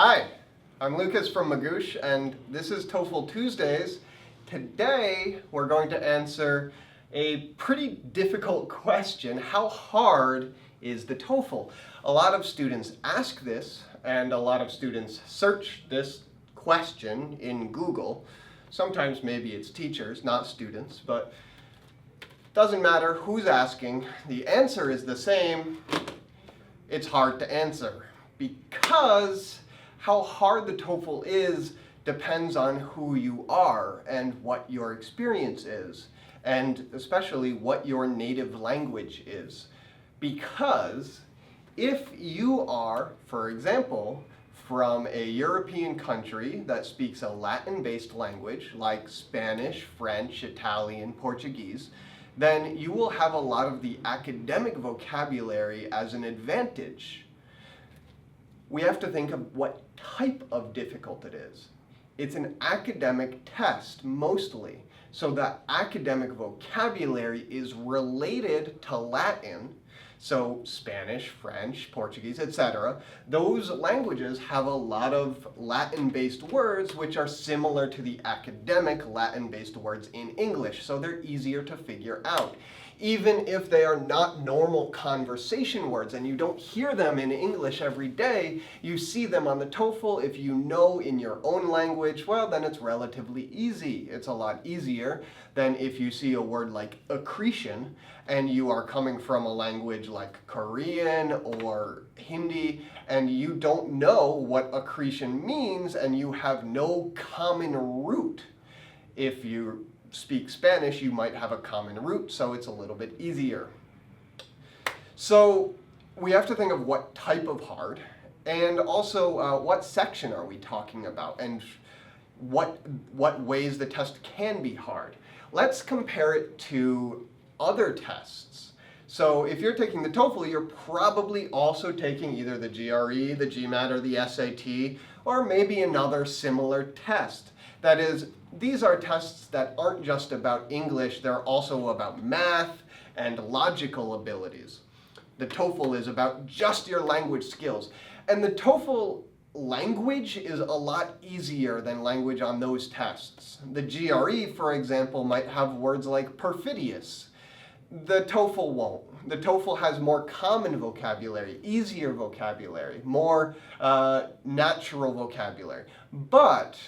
Hi, I'm Lucas from Magoosh, and this is TOEFL Tuesdays. Today, we're going to answer a pretty difficult question. How hard is the TOEFL? A lot of students ask this, and a lot of students search this question in Google. Sometimes maybe it's teachers, not students, but doesn't matter who's asking. The answer is the same. It's hard to answer because how hard the TOEFL is depends on who you are and what your experience is, and especially what your native language is. Because if you are, for example, from a European country that speaks a Latin-based language like Spanish, French, Italian, Portuguese, then you will have a lot of the academic vocabulary as an advantage. We have to think of what type of difficult it is. It's an academic test, mostly. So that academic vocabulary is related to Latin. So Spanish, French, Portuguese, etc. Those languages have a lot of Latin-based words which are similar to the academic Latin-based words in English. So they're easier to figure out. Even if they are not normal conversation words and you don't hear them in English every day, you see them on the TOEFL. If you know in your own language, well, then it's relatively easy. It's a lot easier than if you see a word like accretion and you are coming from a language like Korean or Hindi and you don't know what accretion means and you have no common root. If you speak Spanish, you might have a common root, so it's a little bit easier. So we have to think of what type of hard, and also what section are we talking about, and what ways the test can be hard. Let's compare it to other tests. So if you're taking the TOEFL, you're probably also taking either the GRE, the GMAT, or the SAT, or maybe another similar test. That is, these are tests that aren't just about English, they're also about math and logical abilities. The TOEFL is about just your language skills. And the TOEFL language is a lot easier than language on those tests. The GRE, for example, might have words like perfidious. The TOEFL won't. The TOEFL has more common vocabulary, easier vocabulary, more natural vocabulary. But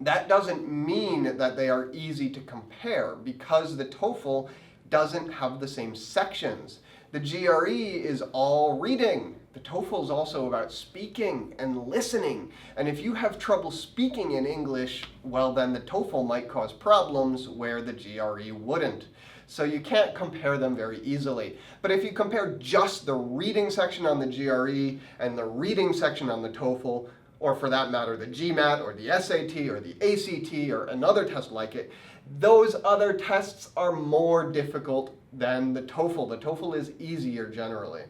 that doesn't mean that they are easy to compare because the TOEFL doesn't have the same sections. The GRE is all reading. The TOEFL is also about speaking and listening. And if you have trouble speaking in English, well, then the TOEFL might cause problems where the GRE wouldn't. So you can't compare them very easily. But if you compare just the reading section on the GRE and the reading section on the TOEFL, or for that matter, the GMAT or the SAT or the ACT or another test like it, those other tests are more difficult than the TOEFL. The TOEFL is easier generally.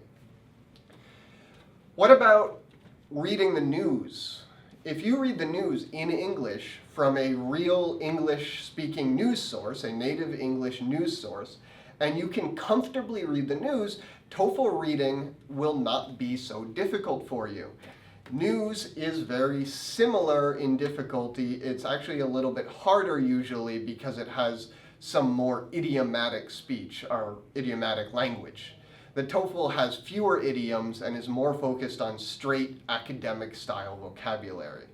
What about reading the news? If you read the news in English from a real English-speaking news source, a native English news source, and you can comfortably read the news, TOEFL reading will not be so difficult for you. News is very similar in difficulty. It's actually a little bit harder usually because it has some more idiomatic speech or idiomatic language. The TOEFL has fewer idioms and is more focused on straight academic style vocabulary.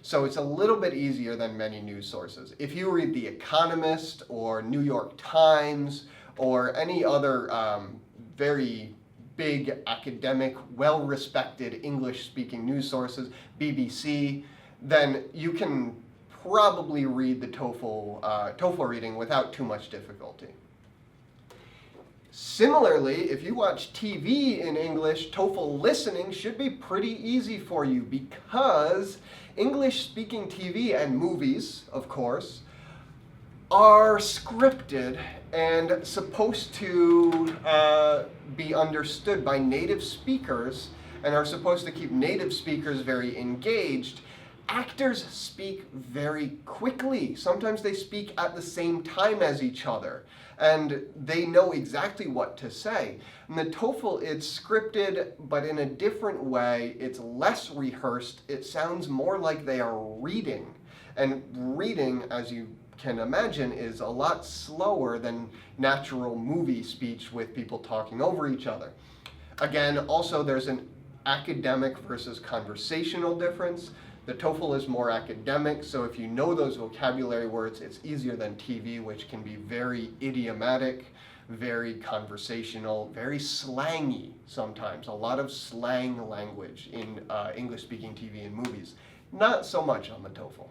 So it's a little bit easier than many news sources. If you read The Economist or New York Times or any other very big academic, well-respected English-speaking news sources, BBC, then you can probably read the TOEFL reading without too much difficulty. Similarly, if you watch TV in English, TOEFL listening should be pretty easy for you because English-speaking TV and movies, of course, are scripted and supposed to be understood by native speakers and are supposed to keep native speakers very engaged. Actors speak very quickly. Sometimes they speak at the same time as each other, and they know exactly what to say. In the TOEFL, it's scripted, but in a different way. It's less rehearsed. It sounds more like they are reading. And reading, as you can imagine, is a lot slower than natural movie speech with people talking over each other. Again, also there's an academic versus conversational difference. The TOEFL is more academic, so if you know those vocabulary words, it's easier than TV, which can be very idiomatic, very conversational, very slangy sometimes. A lot of slang language in English-speaking TV and movies. Not so much on the TOEFL.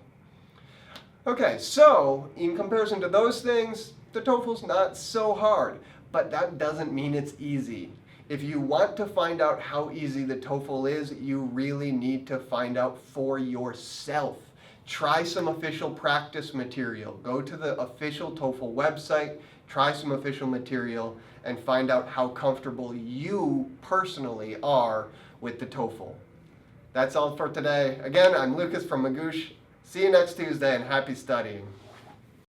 Okay, so in comparison to those things, the TOEFL's not so hard, but that doesn't mean it's easy. If you want to find out how easy the TOEFL is, you really need to find out for yourself. Try some official practice material. Go to the official TOEFL website, try some official material, and find out how comfortable you personally are with the TOEFL. That's all for today. Again, I'm Lucas from Magoosh. See you next Tuesday, and happy studying.